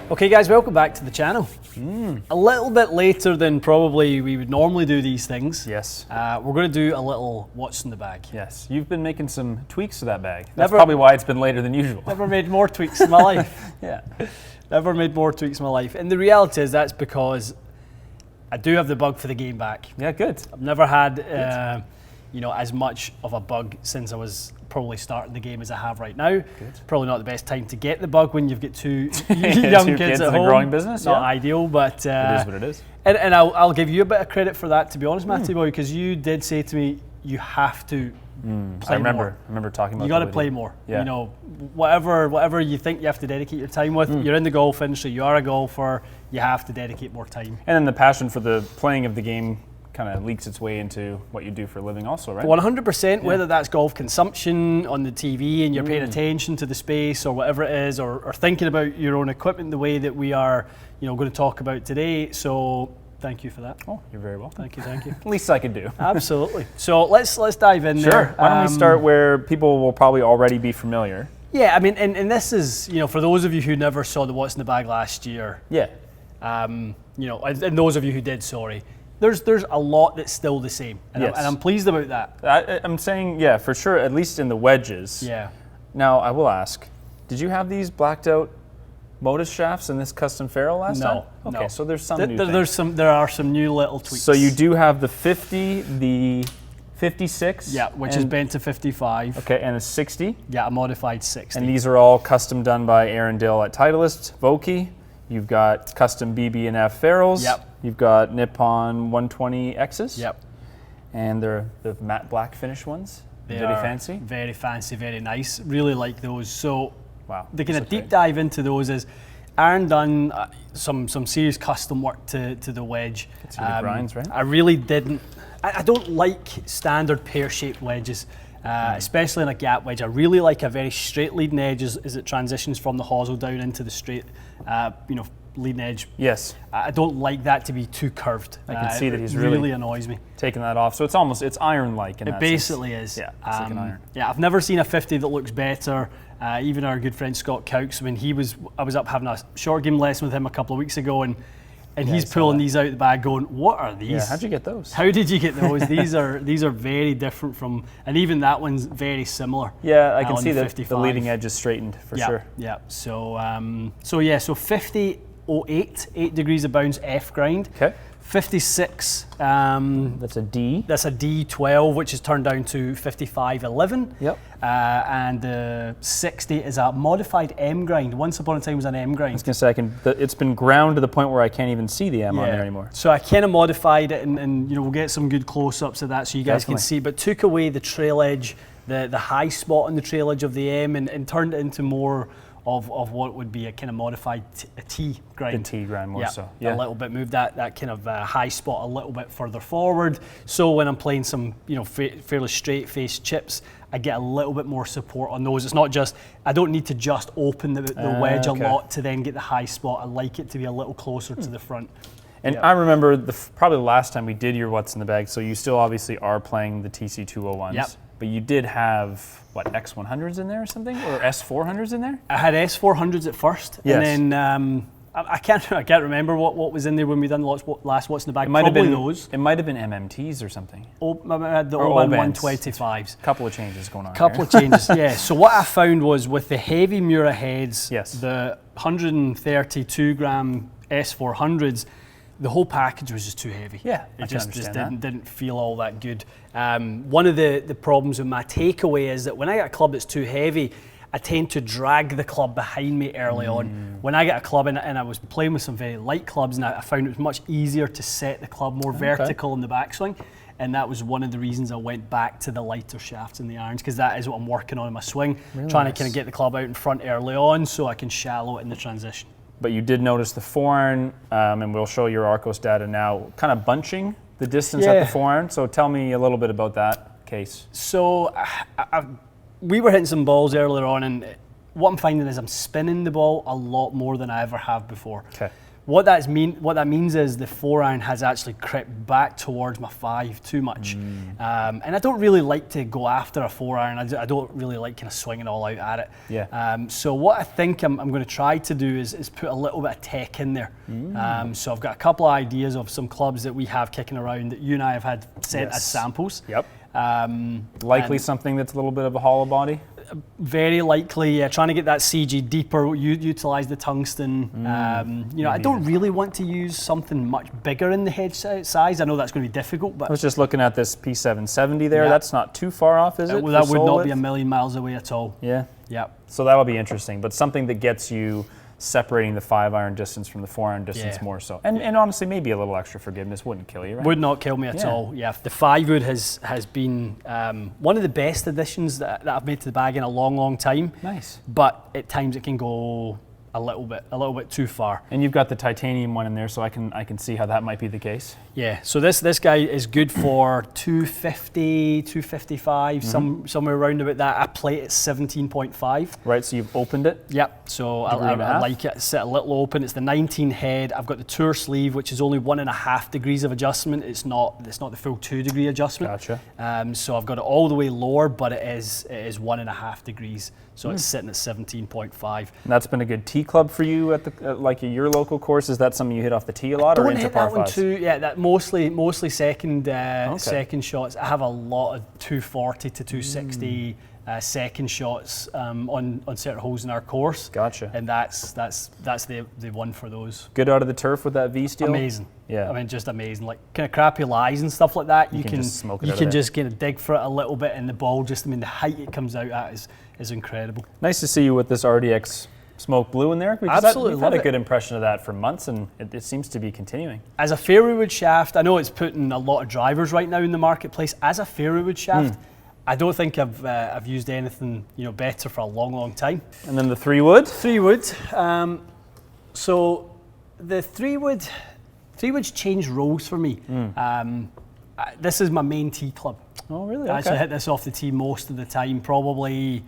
Okay guys, welcome back to the channel. A little bit later than probably we would normally do these things. Yes. We're going to do a little what's in the bag. Yes, you've been making some tweaks to that bag. That's probably why it's been later than usual. Never made more tweaks in my life. Yeah. Never made more tweaks in my life. And the reality is that's because I do have the bug for the game back. Yeah, good. I've never had as much of a bug since I was probably starting the game as I have right now. Good. Probably not the best time to get the bug when you've got two young kids at in home. a growing business. Not ideal, but it is what it is. And I'll give you a bit of credit for that, to be honest, Matty boy, because you did say to me you have to play more. I remember talking about. You got to play more. Yeah. You know, whatever you think you have to dedicate your time with. You're in the golf industry. You are a golfer. You have to dedicate more time. And then the passion for the playing of the game kind of leaks its way into what you do for a living also, right? 100%, whether that's golf consumption on the TV and you're paying attention to the space or whatever it is, or thinking about your own equipment the way that we are, going to talk about today. So thank you for that. Oh, you're very welcome. Thank you. At least I could do. Absolutely. So let's dive in there. Sure. Why don't we start where people will probably already be familiar? Yeah, I mean, and this is, for those of you who never saw the What's in the Bag last year. Yeah. And those of you who did, sorry. There's a lot that's still the same, and, yes. I'm pleased about that. I'm saying, yeah, for sure, at least in the wedges. Yeah. Now, I will ask, did you have these blacked out Modus shafts in this custom ferrule last time? Okay, no. so there's some new things. There are some new little tweaks. So you do have the 50, the 56. Yeah, which is bent to 55. Okay, and a 60. Yeah, a modified 60. And these are all custom done by Aaron Dill at Titleist, Vokey. You've got custom BB and F ferrules. Yep. You've got Nippon 120Xs. Yep. And they're the matte black finish ones. They very are fancy. Very fancy, very nice. Really like those. So wow, the kind of deep dive into those is Aaron done some serious custom work to the wedge. It's really grinds, right? I really didn't. I don't like standard pear-shaped wedges. Especially in a gap wedge. I really like a very straight leading edge as it transitions from the hosel down into the straight, leading edge. Yes. I don't like that to be too curved. I can see that he's really annoys me. Taking that off. So it's iron-like in that sense. It basically is. Yeah, it's like an iron. Yeah, I've never seen a 50 that looks better. Even our good friend Scott Cowkes, I was up having a short game lesson with him a couple of weeks ago, and he's pulling these out of the bag going, what are these? Yeah, how'd you get those? How did you get those? These are very different from, and even that one's very similar. Yeah, I can see the leading edge is straightened for sure. Yeah, so 50, 08, 8 degrees of bounce F grind. Okay. 56. That's a D. That's a D12, which is turned down to 5511. Yep. And the 60 is a modified M grind. Once upon a time was an M grind. I was going to say, it's been ground to the point where I can't even see the M on there anymore. So I kind of modified it, and we'll get some good close-ups of that so you guys can see, but took away the trail edge, the high spot on the trail edge of the M, and turned it into more of what would be a kind of modified T grind. The T grind more so. Yeah. A little bit, moved that kind of high spot a little bit further forward. So when I'm playing some fairly straight face chips, I get a little bit more support on those. It's not just, I don't need to just open the wedge a lot to then get the high spot. I like it to be a little closer to the front. And I remember probably the last time we did your What's in the Bag, so you still obviously are playing the TC201s. Yep. But you did have, X100s in there or something? Or S400s in there? I had S400s at first. Yes. And then I can't remember what was in there when we done the last What's in the Bag. It might Probably have been those. It might have been MMTs or something. I had the Oban Oban 125s. Couple of changes going on. Couple of changes, yeah. So what I found was with the heavy Mura heads, the 132 gram S400s, the whole package was just too heavy. Yeah, it just didn't feel all that good. One of the problems with my takeaway is that when I get a club that's too heavy, I tend to drag the club behind me early on. When I get a club, and I was playing with some very light clubs, and I found it was much easier to set the club more vertical in the backswing. And that was one of the reasons I went back to the lighter shafts in the irons, because that is what I'm working on in my swing, trying to kind of get the club out in front early on so I can shallow it in the transition. But you did notice the forehand, and we'll show your Arccos data now, kind of bunching the distance at the forehand. So tell me a little bit about that case. So we were hitting some balls earlier on, and what I'm finding is I'm spinning the ball a lot more than I ever have before. Okay. What that means is the 4-iron has actually crept back towards my 5 too much. And I don't really like to go after a 4-iron. I don't really like kind of swinging all out at it. Yeah. So what I think I'm going to try to do is put a little bit of tech in there. So I've got a couple of ideas of some clubs that we have kicking around that you and I have had sent as samples. Yep. Likely something that's a little bit of a hollow body. Very likely, trying to get that CG deeper, utilize the tungsten. I don't really want to use something much bigger in the head size. I know that's going to be difficult, but I was just looking at this P770 there. That's not too far off, is it? Well, that would not be a million miles away at all. Yeah. Yeah. So that'll be interesting, but something that gets you separating the 5-iron distance from the 4-iron distance more so. And honestly, maybe a little extra forgiveness wouldn't kill you, right? Would not kill me at all. Yeah, the 5-wood has been one of the best additions that I've made to the bag in a long time. Nice. But at times it can go a little bit too far. And you've got the titanium one in there, so I can see how that might be the case. Yeah, so this guy is good for 250, 255, somewhere around about that. I play it at 17.5. Right, so you've opened it? Yep, so I like it set a little open. It's the 19 head. I've got the tour sleeve, which is only 1.5 degrees of adjustment. It's not the full 2 degree adjustment. Gotcha. So I've got it all the way lower, but it is 1.5 degrees. So it's sitting at 17.5. And that's been a good tee club for you at your local course. Is that something you hit off the tee a lot, or into par 5s? Don't hit that one too. Yeah, that mostly second shots. I have a lot of 240 to 260 second shots on certain holes in our course. Gotcha. And that's the one for those. Good out of the turf with that V steel. Amazing. Yeah. I mean, just amazing. Like kind of crappy lies and stuff like that. You can just smoke it. You can just kind of dig for it a little bit, and the ball the height it comes out at is incredible. Nice to see you with this RDX smoke blue in there. Because Absolutely, we've had a good impression of that for months, and it seems to be continuing. As a fairway wood shaft, I know it's putting a lot of drivers right now in the marketplace. As a fairway wood shaft, I don't think I've used anything better for a long time. And then the 3-wood. 3-wood. So the 3-wood's changed roles for me. This is my main tee club. Oh, really? I actually hit this off the tee most of the time. Probably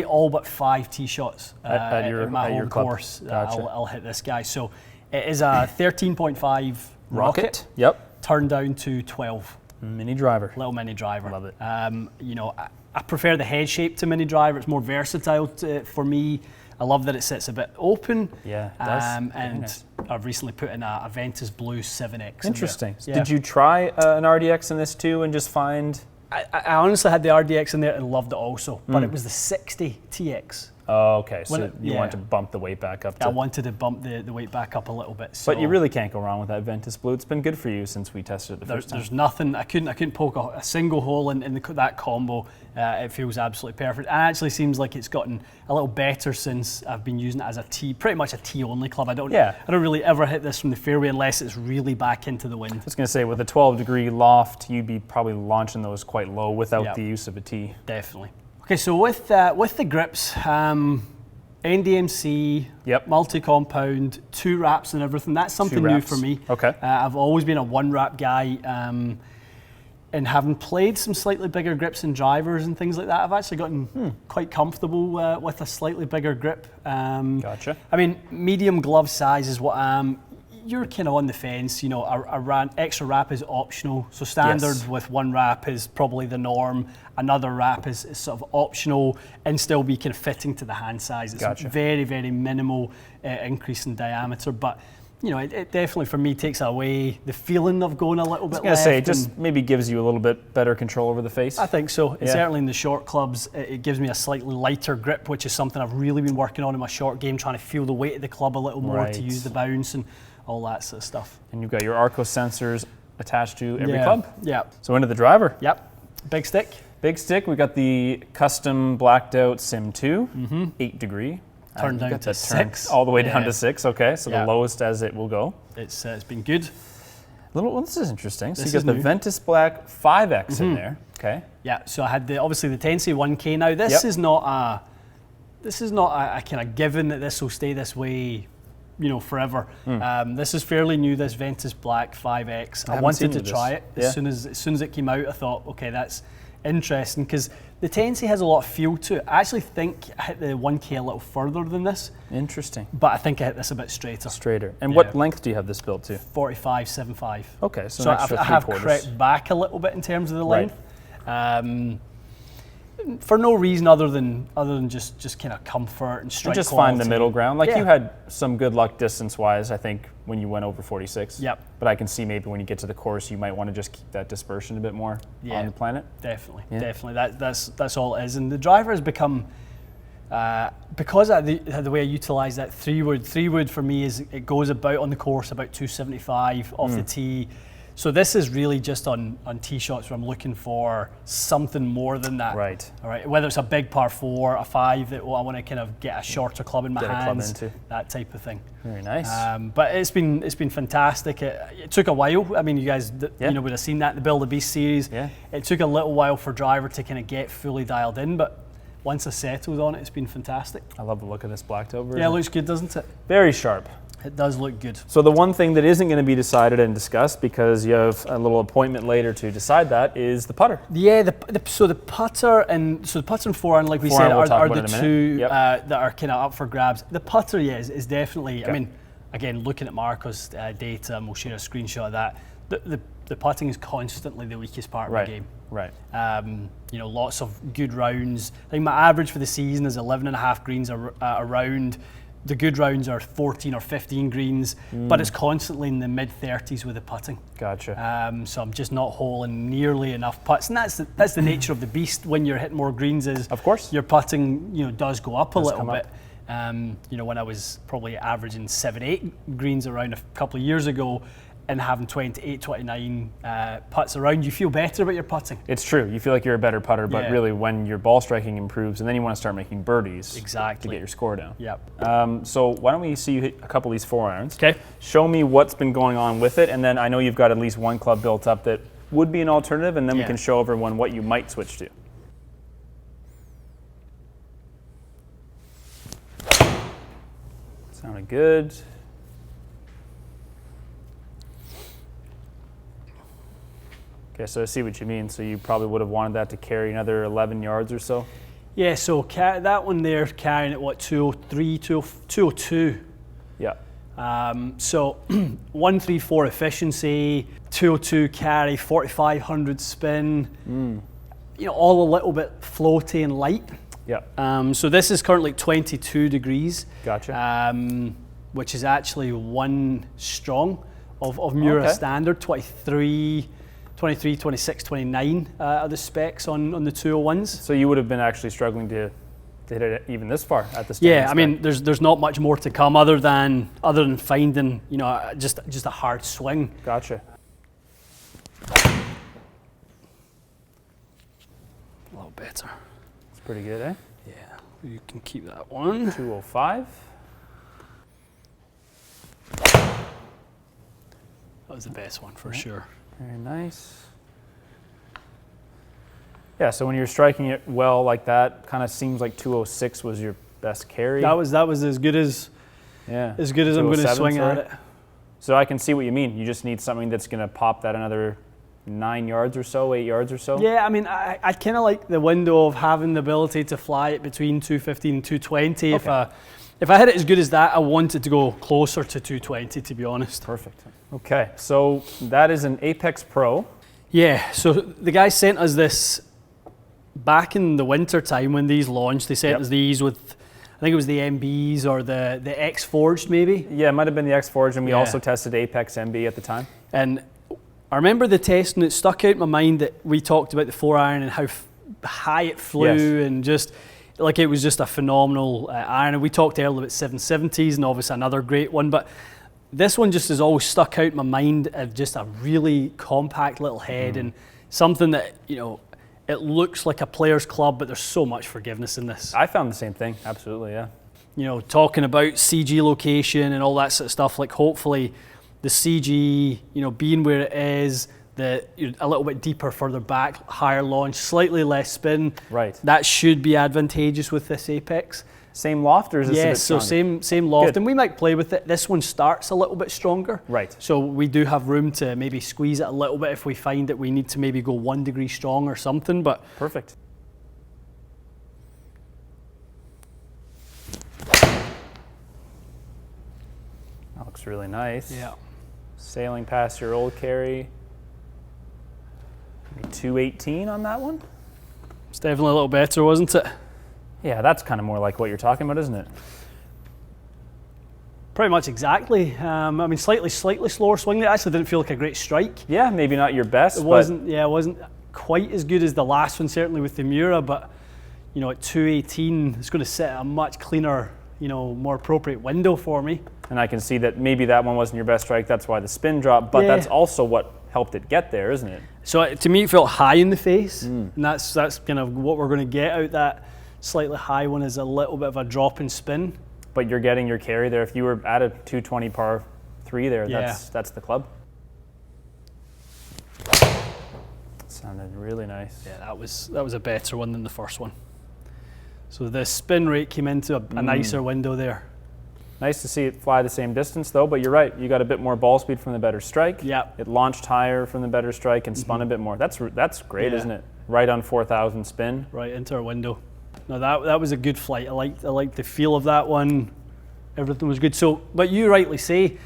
all but 5 tee shots at my home course. Gotcha. I'll hit this guy. So it is a 13.5 rocket. Yep. Turned down to 12. Mini driver. Little mini driver. Love it. I prefer the head shape to mini driver. It's more versatile for me. I love that it sits a bit open. Yeah, it does. And nice. I've recently put in a Ventus Blue 7X. Interesting. Yeah. Did you try an RDX in this too and just find? I honestly had the RDX in there and loved it also, but it was the 60 TX. Oh, okay. So you want to bump the weight back up. I wanted to bump the weight back up a little bit. So but you really can't go wrong with that Ventus Blue. It's been good for you since we tested it the first time. There's nothing. I couldn't poke a single hole in that combo. It feels absolutely perfect. And it actually seems like it's gotten a little better since I've been using it as a tee, pretty much a tee only club. I don't really ever hit this from the fairway unless it's really back into the wind. I was going to say, with a 12-degree loft, you'd be probably launching those quite low without the use of a tee. Definitely. Okay, so with the grips, NDMC, multi-compound, 2 wraps and everything. That's something new for me. Okay. I've always been a 1-wrap guy, and having played some slightly bigger grips and drivers and things like that, I've actually gotten quite comfortable with a slightly bigger grip. Gotcha. I mean, medium glove size is what you're kind of on the fence. A extra wrap is optional. So standard with 1 wrap is probably the norm. Another wrap is sort of optional and still be kind of fitting to the hand size. It's very, very minimal increase in diameter, but it definitely for me takes away the feeling of going a little bit left. I was going to say, it just maybe gives you a little bit better control over the face. I think so. Certainly in the short clubs, it gives me a slightly lighter grip, which is something I've really been working on in my short game, trying to feel the weight of the club a little more to use the bounce and all that sort of stuff. And you've got your Arccos sensors attached to every club. Yeah. So into the driver. Yep. Big stick. Big stick. We got the custom blacked out Sim 2, 8 degree. Turned down to 6. All the way down to 6. Okay, so the lowest as it will go. It's been good. Well, this is interesting. So you got the Ventus Black 5X in there. Okay. Yeah. So I had obviously the Tensei 1K. Now this is not a kind of given that this will stay this way, forever. This is fairly new. This Ventus Black 5X. I wanted to try it as soon as it came out. I thought, okay, interesting because the 10C has a lot of feel to it. I actually think I hit the 1K a little further than this, Interesting. but I think I hit this a bit straighter. Straighter. And Yeah. what length do you have this built to? 45.75. Okay, so, So an extra I have 3/4. crept back a little bit in terms of the Right. length. For no reason other than just kind of comfort and strike And just quality. find the middle ground. Like Yeah. you had some good luck distance-wise, I think, when you went over 46. Yep. But I can see maybe when you get to the course, you might want to just keep that dispersion a bit more Yeah. on the planet. Definitely, Yeah. definitely. That's all it is. And the driver has become, because of the way I utilise that 3-wood. 3-wood for me is it goes about on the course about 275 off the tee. So this is really just on tee shots where I'm looking for something more than that. Right. All right. Whether it's a big par 4, a 5 that I want to kind of get a shorter club in my Get a club hands, into. that type of thing. Very nice. But it's been fantastic. It took a while. I mean, you guys Yeah. would have seen that in the Build the Beast series. Yeah. It took a little while for driver to kind of get fully dialed in, but once I settled on it, it's been fantastic. I love the look of this blacktail version. Yeah, it looks good, doesn't it? Very sharp. It does look good. So the one thing that isn't going to be decided and discussed because you have a little appointment later to decide that is the putter. Yeah, the putter and forehand, like we Forehand said, we'll talk are about the in a minute. two Yep. that are kind of up for grabs. The putter, yeah, is definitely. Okay. I mean, again, looking at Marco's data, and we'll share a screenshot of that. The putting is constantly the weakest part of Right. the game. Right. Lots of good rounds. I think my average for the season is 11.5 greens a round. The good rounds are 14 or 15 greens, but it's constantly in the mid-30s with the putting. Gotcha. So I'm just not holing nearly enough putts, and that's the nature of the beast when you're hitting more greens. Is Of course. your putting does go up a little come bit. up. When I was probably averaging 7-8 greens around a couple of years ago, and having 28, 29 putts around, you feel better about your putting. It's true. You feel like you're a better putter, but Yeah. really when your ball striking improves, and then you want to start making birdies Exactly. to get your score down. Yep. So why don't we see you hit a couple of these 4-irons? Okay. Show me what's been going on with it, and then I know you've got at least one club built up that would be an alternative, and then we Yeah. can show everyone what you might switch to. Sounded good. Okay, so I see what you mean. So you probably would have wanted that to carry another 11 yards or so. Yeah, so that one there carrying at what, 203, 202. Yeah. So 134 efficiency, 202 carry, 4500 spin. All a little bit floaty and light. Yeah. So this is currently 22 degrees. Gotcha. Which is actually one strong of Mura Okay. standard, 23, 26, 29 are the specs on the 201s. So you would have been actually struggling to hit it even this far at the standard Yeah, I spec. mean, there's not much more to come other than finding just a hard swing. Gotcha. A little better. It's pretty good, eh? Yeah, you can keep that one. 205. That was the best one for sure. Very nice. Yeah, so when you're striking it well like that, kind of seems like 206 was your best carry. That was as good as yeah. I'm going to 207, swing sorry. at it. So I can see what you mean. You just need something that's going to pop that another 9 yards or so, 8 yards or so. Yeah, I mean, I kind of like the window of having the ability to fly it between 215 and 220. Okay. If I hit it as good as that, I want it to go closer to 220, to be honest. Perfect. Okay, so that is an Apex Pro. Yeah, so the guy sent us this back in the winter time when these launched. They sent us these with, I think it was the MBs or the X Forged maybe. Yeah, it might have been the X Forge, and we Yeah. also tested Apex MB at the time. And I remember the test, and it stuck out in my mind that we talked about the 4-iron and how high it flew, and just like it was just a phenomenal iron. And we talked earlier about 770s, and obviously another great one, but this one just has always stuck out in my mind of just a really compact little head and something that, it looks like a player's club, but there's so much forgiveness in this. I found the same thing, absolutely, yeah. Talking about CG location and all that sort of stuff, like hopefully the CG, being where it is, a little bit deeper, further back, higher launch, slightly less spin. Right. That should be advantageous with this Apex. Same loft, or is this a Yeah, bit so stronger? same loft, Good. and we might play with it. This one starts a little bit stronger. Right. So we do have room to maybe squeeze it a little bit if we find that we need to maybe go 1 degree strong or something, but Perfect. That looks really nice. yeah. Sailing past your old carry. 218 on that one? It's definitely a little better, wasn't it? Yeah, that's kind of more like what you're talking about, isn't it? Pretty much exactly. I mean, slightly slower swing. It actually didn't feel like a great strike. Yeah, maybe not your best, It wasn't. Yeah, it wasn't quite as good as the last one, certainly with the Mura. But you know, at 218, it's going to set a much cleaner, you know, more appropriate window for me. and I can see that maybe that one wasn't your best strike. That's why the spin dropped, but Yeah. that's also what helped it get there, isn't it? So to me, it felt high in the face, and that's kind of what we're going to get out that slightly high one is a little bit of a drop in spin. But you're getting your carry there. If you were at a 220 par 3 there, Yeah. that's the club. Sounded really nice. Yeah, that was a better one than the first one. So the spin rate came into a nicer window there. Nice to see it fly the same distance though, but you're right. You got a bit more ball speed from the better strike. Yeah. It launched higher from the better strike and spun a bit more. That's great, Yeah. isn't it? Right on 4,000 spin. Right into our window. No, that was a good flight. I liked the feel of that one. Everything was good. So, but you rightly say,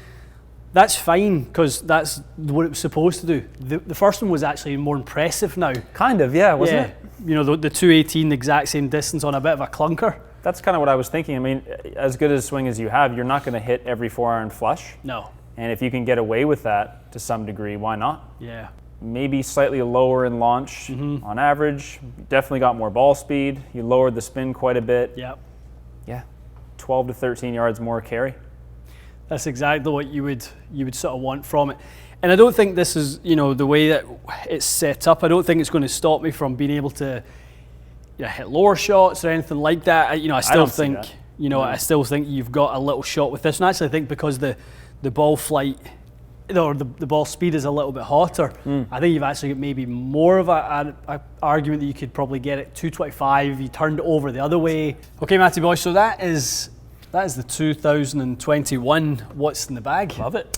that's fine because that's what it was supposed to do. The first one was actually more impressive now. Kind of, yeah, wasn't it? You know, the 218, the exact same distance on a bit of a clunker. That's kind of what I was thinking. I mean, as good a swing as you have, you're not going to hit every 4-iron flush. No. And if you can get away with that to some degree, why not? Yeah. Maybe slightly lower in launch on average. Definitely got more ball speed. You lowered the spin quite a bit. Yep. Yeah, 12 to 13 yards more carry. That's exactly what you would sort of want from it. And I don't think this is, you know, the way that it's set up, I don't think it's going to stop me from being able to hit lower shots or anything like that. I still don't see think, that. I still think you've got a little shot with this. And actually I think because the ball flight or the ball speed is a little bit hotter, I think you've actually got maybe more of a argument that you could probably get it 225. You turned it over the other way. Okay, Matty boy, so that is the 2021 What's in the Bag. Love it.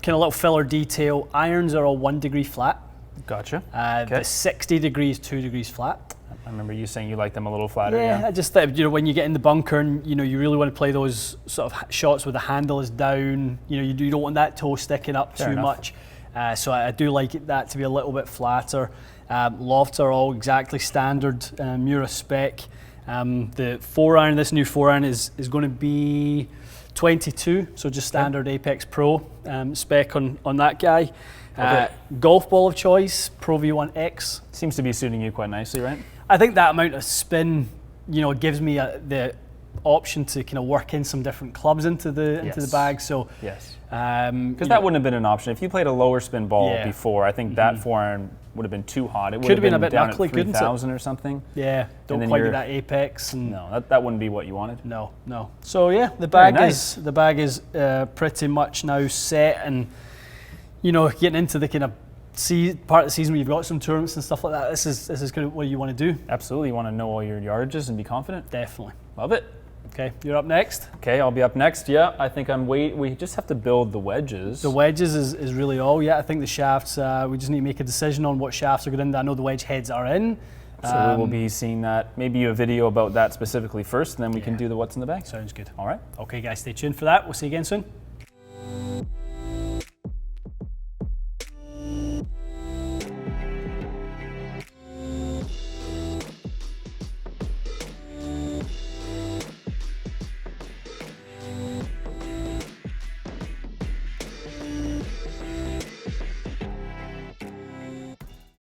Kind of little filler detail. Irons are all 1 degree flat. Gotcha. The 60 degrees, 2 degrees flat. I remember you saying you like them a little flatter. Yeah, I just thought, when you get in the bunker and, you really want to play those sort of shots where the handle is down, you don't want that toe sticking up Fair too enough. much. So I do like that to be a little bit flatter. Lofts are all exactly standard Mura spec. The 4-iron, this new 4-iron is going to be 22, so just standard Apex Pro spec on that guy. Golf ball of choice, Pro V1X. Seems to be suiting you quite nicely, right? I think that amount of spin, gives me the option to kind of work in some different clubs into the bag. So Yes. because That wouldn't have been an option. If you played a lower spin ball Yeah. before, I think that 4-iron would have been too hot. It would Could have have been a bit down knuckly, at couldn't it? 3,000 or something. yeah, don't then quite you're- get that apex and No, that wouldn't be what you wanted. no. So yeah, the bag nice. is pretty much now set, and getting into the kind of part of the season where you've got some tournaments and stuff like that. This is kind of what you want to do. Absolutely. You want to know all your yardages and be confident. Definitely. Love it. Okay, you're up next. Okay, I'll be up next. Yeah, I think we just have to build the wedges. The wedges is really all. Yeah, I think the shafts, we just need to make a decision on what shafts are going in. I know the wedge heads are in. So we will be seeing that, maybe a video about that specifically first, and then we can do the what's in the bag. Sounds good. All right. Okay, guys, stay tuned for that. We'll see you again soon.